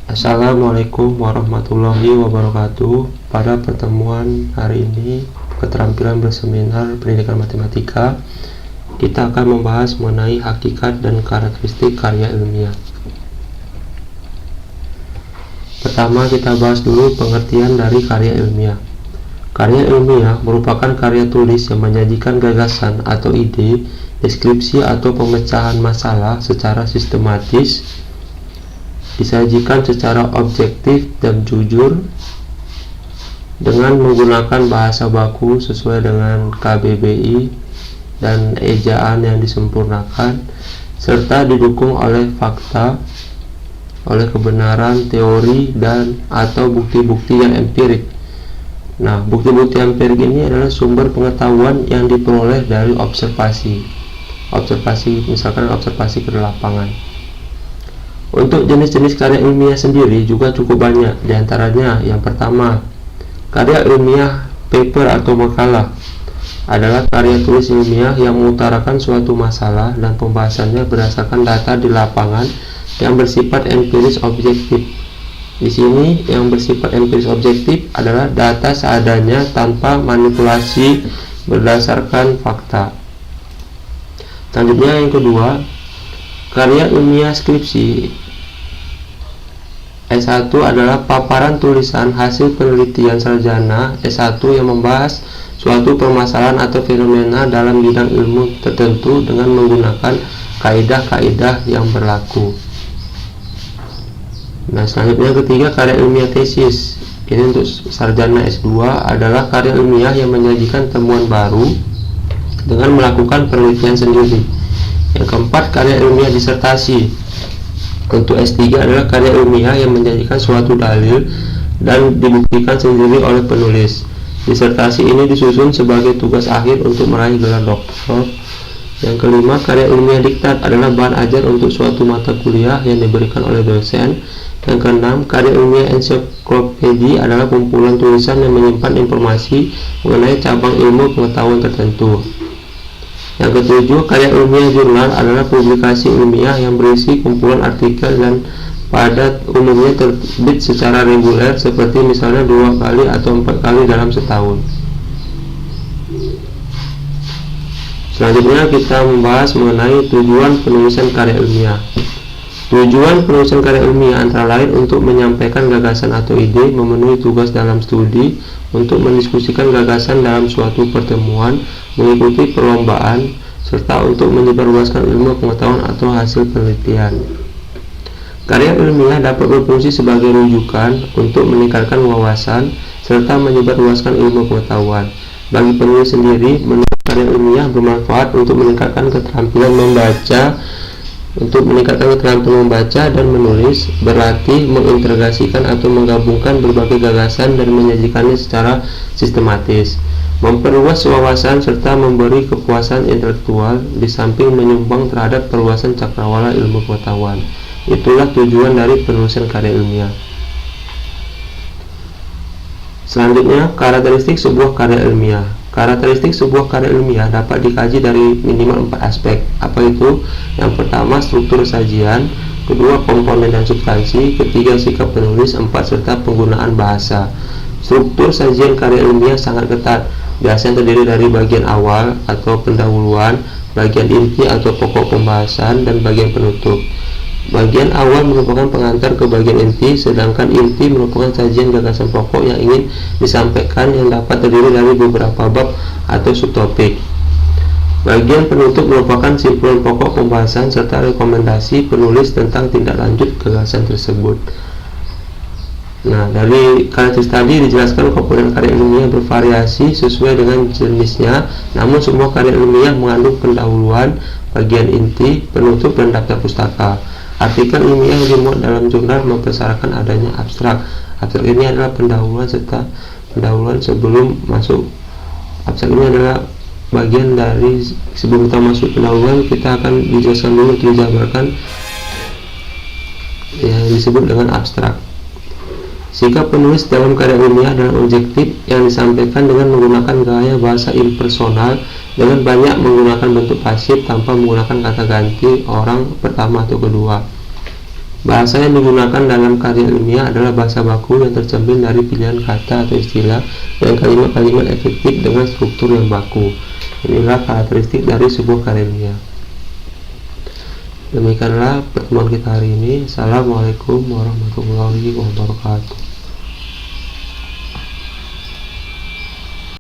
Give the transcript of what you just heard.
Assalamualaikum warahmatullahi wabarakatuh. Pada pertemuan hari ini, keterampilan berseminar pendidikan matematika, kita akan membahas mengenai hakikat dan karakteristik karya ilmiah. Pertama, kita bahas dulu pengertian dari karya ilmiah. Karya ilmiah merupakan karya tulis yang menyajikan gagasan atau ide, deskripsi atau pemecahan masalah secara sistematis, disajikan secara objektif dan jujur dengan menggunakan bahasa baku sesuai dengan KBBI dan ejaan yang disempurnakan, serta didukung oleh fakta, oleh kebenaran teori dan atau bukti-bukti yang empirik. Nah, bukti-bukti empirik ini adalah sumber pengetahuan yang diperoleh dari observasi, misalkan observasi ke lapangan. Untuk jenis-jenis karya ilmiah sendiri juga cukup banyak. Di antaranya, yang pertama, karya ilmiah paper atau makalah adalah karya tulis ilmiah yang mengutarakan suatu masalah dan pembahasannya berdasarkan data di lapangan yang bersifat empiris objektif. Di sini yang bersifat empiris objektif adalah data seadanya tanpa manipulasi berdasarkan fakta. Selanjutnya yang kedua, karya ilmiah skripsi S1 adalah paparan tulisan hasil penelitian sarjana S1 yang membahas suatu permasalahan atau fenomena dalam bidang ilmu tertentu dengan menggunakan kaidah-kaidah yang berlaku. Nah, selanjutnya ketiga, karya ilmiah tesis. Ini untuk sarjana S2 adalah karya ilmiah yang menyajikan temuan baru dengan melakukan penelitian sendiri. Yang keempat, karya ilmiah disertasi. Untuk S3 adalah karya ilmiah yang menjadikan suatu dalil dan dibuktikan sendiri oleh penulis. Disertasi ini disusun sebagai tugas akhir untuk meraih gelar doktor. Yang kelima, karya ilmiah diktat adalah bahan ajar untuk suatu mata kuliah yang diberikan oleh dosen. Yang keenam, karya ilmiah ensiklopedi adalah kumpulan tulisan yang menyimpan informasi mengenai cabang ilmu pengetahuan tertentu. Yang ketujuh, karya ilmiah jurnal adalah publikasi ilmiah yang berisi kumpulan artikel dan pada umumnya terbit secara reguler, seperti misalnya 2 kali atau 4 kali dalam setahun. Selanjutnya kita membahas mengenai tujuan penulisan karya ilmiah. Tujuan penulisan karya ilmiah antara lain untuk menyampaikan gagasan atau ide, memenuhi tugas dalam studi, untuk mendiskusikan gagasan dalam suatu pertemuan, mengikuti perlombaan, serta untuk menyebarluaskan ilmu pengetahuan atau hasil penelitian. Karya ilmiah dapat berfungsi sebagai rujukan untuk meningkatkan wawasan serta menyebarluaskan ilmu pengetahuan. Bagi penulis sendiri, menulis karya ilmiah bermanfaat untuk meningkatkan keterampilan membaca dan menulis, berlatih mengintegrasikan atau menggabungkan berbagai gagasan dan menyajikannya secara sistematis, memperluas wawasan serta memberi kepuasan intelektual, di samping menyumbang terhadap perluasan cakrawala ilmu pengetahuan. Itulah tujuan dari penulisan karya ilmiah. Selanjutnya, karakteristik sebuah karya ilmiah. Karakteristik sebuah karya ilmiah dapat dikaji dari minimal 4 aspek. Apa itu? Yang pertama, struktur sajian. Kedua, komponen dan substansi. Ketiga, sikap penulis. 4, serta penggunaan bahasa. Struktur sajian karya ilmiah sangat ketat. Biasanya terdiri dari bagian awal atau pendahuluan, bagian inti atau pokok pembahasan, dan bagian penutup. Bagian awal merupakan pengantar ke bagian inti, sedangkan inti merupakan sajian gagasan pokok yang ingin disampaikan yang dapat terdiri dari beberapa bab atau subtopik. Bagian penutup merupakan simpulan pokok pembahasan serta rekomendasi penulis tentang tindak lanjut gagasan tersebut. Nah, dari karakteristik tadi dijelaskan komponen karya ilmiah bervariasi sesuai dengan jenisnya, namun semua karya ilmiah mengandung pendahuluan, bagian inti, penutup, dan daftar pustaka. Artikel ilmiah yang dimuat dalam jurnal mempersyaratkan adanya abstrak. Abstrak ini adalah pendahuluan serta pendahuluan sebelum masuk. Abstrak ini adalah bagian dari sebelum kita masuk pendahuluan, kita akan dijelaskan dulu, dijabarkan yang disebut dengan abstrak. Sikap penulis dalam karya ilmiah adalah objektif yang disampaikan dengan menggunakan gaya bahasa impersonal dengan banyak menggunakan bentuk pasif tanpa menggunakan kata ganti orang pertama atau kedua. Bahasa yang digunakan dalam karya ilmiah adalah bahasa baku yang tercermin dari pilihan kata atau istilah dan kalimat-kalimat efektif dengan struktur yang baku. Inilah karakteristik dari sebuah karya ilmiah. Demikianlah pertemuan kita hari ini. Assalamualaikum warahmatullahi wabarakatuh.